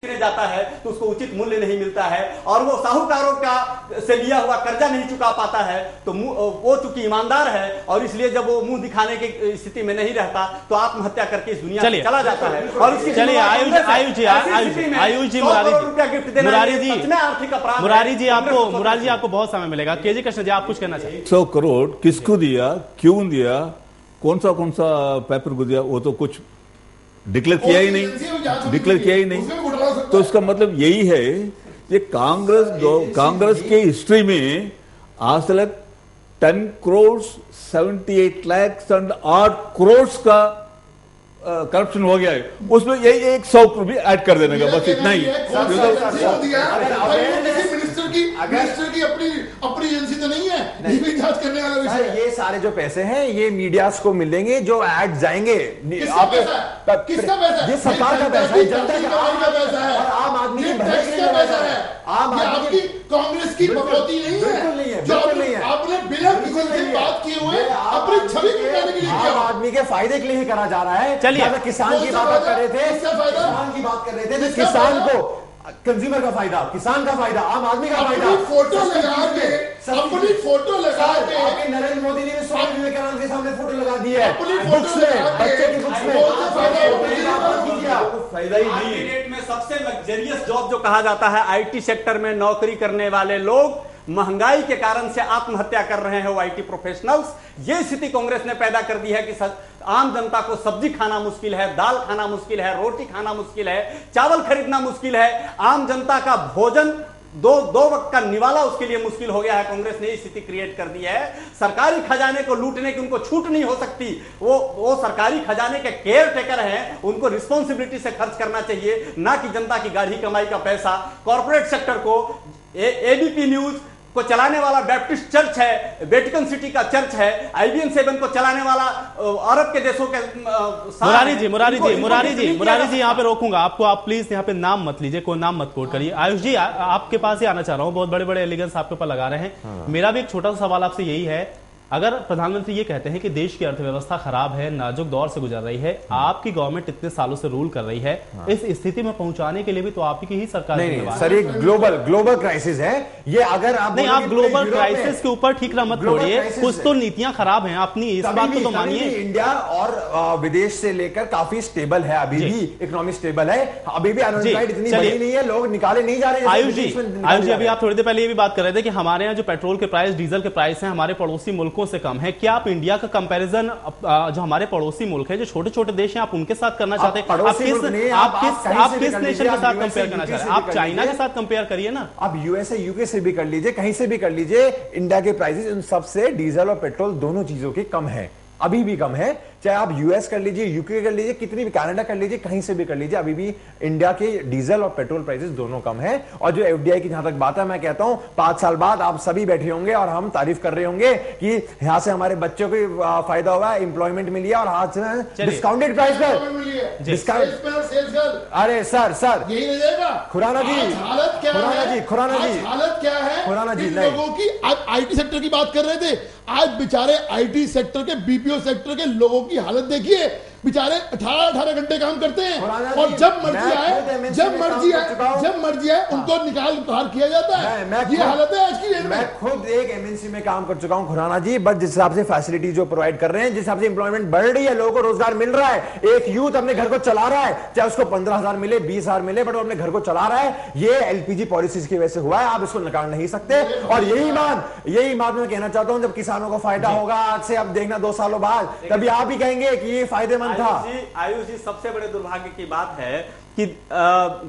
जाता है तो उसको उचित मूल्य नहीं मिलता है और वो साहूकारों का से लिया हुआ कर्जा नहीं चुका पाता है, तो वो चूंकि ईमानदार है और इसलिए जब वो मुंह दिखाने की स्थिति में नहीं रहता तो आत्महत्या करके इस दुनिया से चला जाता है। और उसकी मुरारी जी आपको बहुत समय मिलेगा। केजी कृष्ण जी, आप कुछ कहना चाहिए? 100 करोड़ किसको दिया, क्यों दिया, कौन सा पेपर को दिया, वो तो कुछ डिक्लेयर किया ही नहीं। तो इसका मतलब यही है कि कांग्रेस के हिस्ट्री में आज तक 10 करोड़ 78 लाख एंड 8 करोड़ का करप्शन हो गया है। उसमें यही एक 100 करोड़ भी ऐड कर देने का, बस इतना ही। मिनिस्टर की अपनी एजेंसी तो नहीं है, जांच करने वाला विषय। ये सारे जो पैसे हैं ये मीडियास को मिलेंगे, जो एड जाएंगे। किसका पैसा? ये सरकार का पैसा है, जनता का पैसा है, आम आदमी का पैसा है। आपकी कांग्रेस की बकौती नहीं है, जो आपने बिना किसी से बात किए हुए अपनी छवि बनाने के लिए किया। आम आदमी के फायदे के लिए ही करा जा रहा है। चलिए, किसान की बात कर रहे थे, किसान को, कंज्यूमर का फायदा, किसान का फायदा, आम आदमी का फायदा। अपनी फोटो लगा के नरेंद्र मोदी ने स्वामी विवेकानंद के सामने फोटो लगा दी है, बुक्स में, बच्चे की बुक्स में। फायदा ही नहीं है। में सबसे लग्जरियस जॉब जो कहा जाता है, आईटी सेक्टर में नौकरी करने वाले लोग महंगाई के कारण से आत्महत्या कर रहे हैं, वो आईटी प्रोफेशनल्स। ये स्थिति कांग्रेस ने पैदा कर दी है कि आम जनता को सब्जी खाना मुश्किल है, दाल खाना मुश्किल है, रोटी खाना मुश्किल है, चावल खरीदना मुश्किल है। आम जनता का भोजन दो वक्त का निवाला उसके लिए मुश्किल हो गया है। कांग्रेस ने स्थिति क्रिएट कर दी है। सरकारी खजाने को लूटने की उनको छूट नहीं हो सकती। वो सरकारी खजाने के केयर टेकर हैं, उनको रिस्पॉन्सिबिलिटी से खर्च करना चाहिए, ना कि जनता की गाढ़ी कमाई का पैसा। कॉर्पोरेट सेक्टर को एबीपी न्यूज को चलाने वाला बैप्टिस्ट चर्च है, वेटिकन सिटी का चर्च है, IBN 7 को चलाने वाला अरब के देशों के मुरारी जी यहाँ पे रोकूंगा आपको। आप प्लीज यहाँ पे नाम मत लीजिए, कोई नाम मत कोट करिए। आयुष जी, आपके पास ही आना चाह रहा हूँ। बहुत बड़े बड़े एलिगेंस आपके ऊपर लगा रहे हैं। मेरा भी एक छोटा सा सवाल आपसे यही है, अगर प्रधानमंत्री ये कहते हैं कि देश की अर्थव्यवस्था खराब है, नाजुक दौर से गुजर रही है, आपकी गवर्नमेंट इतने सालों से रूल कर रही है, इस स्थिति में पहुंचाने के लिए भी तो आपकी ही सरकार नहीं, सर, एक ग्लोबल क्राइसिस है ये। अगर आप नहीं, आप ग्लोबल क्राइसिस के ऊपर ठीकरा मत छोड़िए, कुछ तो नीतियां खराब हैं अपनी, इस बात को तो मानिए। इंडिया और विदेश से लेकर काफी स्टेबल है, अभी भी इकोनॉमी स्टेबल है, अभी भी अनएम्प्लॉयमेंट इतनी बड़ी नहीं है, लोग निकाले नहीं जा रहे। आयुष जी, अभी आप थोड़ी देर पहले ये भी बात कर रहे थे कि हमारे यहाँ जो पेट्रोल के प्राइस, डीजल के प्राइस हैं हमारे पड़ोसी मुल्कों से कम है। क्या आप इंडिया का कंपैरिजन जो हमारे पड़ोसी मुल्क है, जो छोटे छोटे देश हैं, आप उनके साथ करना चाहते हैं? आप किस नेशन के साथ कंपेयर करना चाहते हैं? आप चाइना के साथ कंपेयर करिए ना। आप यूएसए यूके से भी कर लीजिए, कहीं से भी कर लीजिए। इंडिया के प्राइसेस उन सबसे, डीजल और पेट्रोल दोनों चीजों की कम है, अभी भी कम है। चाहे आप यूएस कर लीजिए, यूके कर लीजिए, कितनी भी, कनाडा कर लीजिए, कहीं से भी कर लीजिए, अभी भी इंडिया के डीजल और पेट्रोल प्राइसेस दोनों कम है। और जो एफडीआई की जहां तक बात है, मैं कहता हूं 5 साल बाद आप सभी बैठे होंगे और हम तारीफ कर रहे होंगे कि यहां से हमारे बच्चों को फायदा हुआ, एम्प्लॉयमेंट मिली है और हाथ से डिस्काउंटेड प्राइस पर डिस्काउंट। अरे सर यही रहेगा। खुराना जी, हालत क्या है? खुराना जी, लोगों की आईटी सेक्टर की बात कर रहे थे, आज बेचारे आईटी सेक्टर के, बीपीओ सेक्टर के लोगों की हालत देखिए। बेचारे 18 घंटे काम करते हैं और जब मर्जी आए उनको निकाल बाहर किया जाता है। ये हालत है आज की डेट में। मैं खुद एक एमएनसी में काम कर चुका हूं खुराना जी, बट जिस हिसाब से फैसिलिटी जो प्रोवाइड कर रहे हैं, जिस हिसाब से एम्प्लॉयमेंट बढ़ रही है, लोगों को रोजगार मिल रहा है, एक यूथ अपने घर को चला रहा है, चाहे उसको 15,000 मिले, 20,000 मिले, बट वो अपने घर को चला रहा है। ये एलपीजी पॉलिसीज की वजह से हुआ है, आप इसको निकाल नहीं सकते। और यही बात मैं कहना चाहता हूं, जब किसानों को फायदा होगा आज से, अब देखना 2 सालों बाद, तभी आप ही कहेंगे कि ये फायदेमंद था। आयुष जी, सबसे बड़े दुर्भाग्य की बात है कि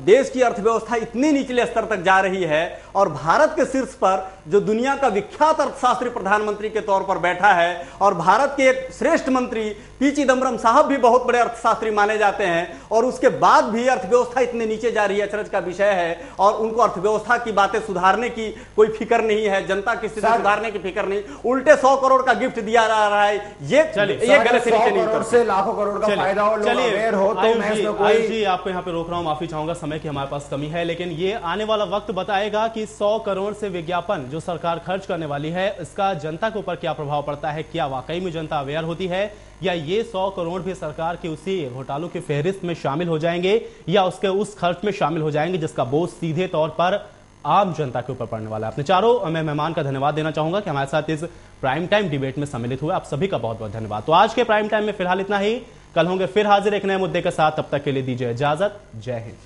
देश की अर्थव्यवस्था इतने निचले स्तर तक जा रही है और भारत के शीर्ष पर जो दुनिया का विख्यात अर्थशास्त्री प्रधानमंत्री के तौर पर बैठा है और भारत के एक श्रेष्ठ मंत्री पी चिदम्बरम साहब भी बहुत बड़े अर्थशास्त्री माने जाते हैं, और उसके बाद भी अर्थव्यवस्था इतने नीचे जा रही है, अचरज का विषय है। और उनको अर्थव्यवस्था की बातें सुधारने की कोई फिक्र नहीं है, जनता की स्थिति सुधारने की फिक्र नहीं, उल्टे 100 करोड़ का गिफ्ट दिया जा रहा है। ये गलत तरीके नहीं, से लाखों करोड़ का फायदा हो, लोग अवेयर हो, तो आयुष जी आपको यहाँ पे रोक रहा हूं, माफी चाहूंगा, समय की हमारे पास कमी है, लेकिन ये आने वाला वक्त बताएगा कि 100 करोड़ से विज्ञापन जो सरकार खर्च करने वाली है इसका जनता के ऊपर क्या प्रभाव पड़ता है। क्या वाकई में जनता अवेयर होती है, या ये 100 करोड़ भी सरकार के उसी घोटालों की फहरिस्त में शामिल हो जाएंगे, या उसके उस खर्च में शामिल हो जाएंगे जिसका बोझ सीधे तौर पर आम जनता के ऊपर पड़ने वाला है। अपने चारों मैं मेहमान का धन्यवाद देना चाहूंगा कि हमारे साथ इस प्राइम टाइम डिबेट में सम्मिलित हुए। आप सभी का बहुत बहुत धन्यवाद। तो आज के प्राइम टाइम में फिलहाल इतना ही, कल होंगे फिर हाजिर एक नए मुद्दे के साथ। तब तक के लिए दीजिए इजाजत। जय हिंद।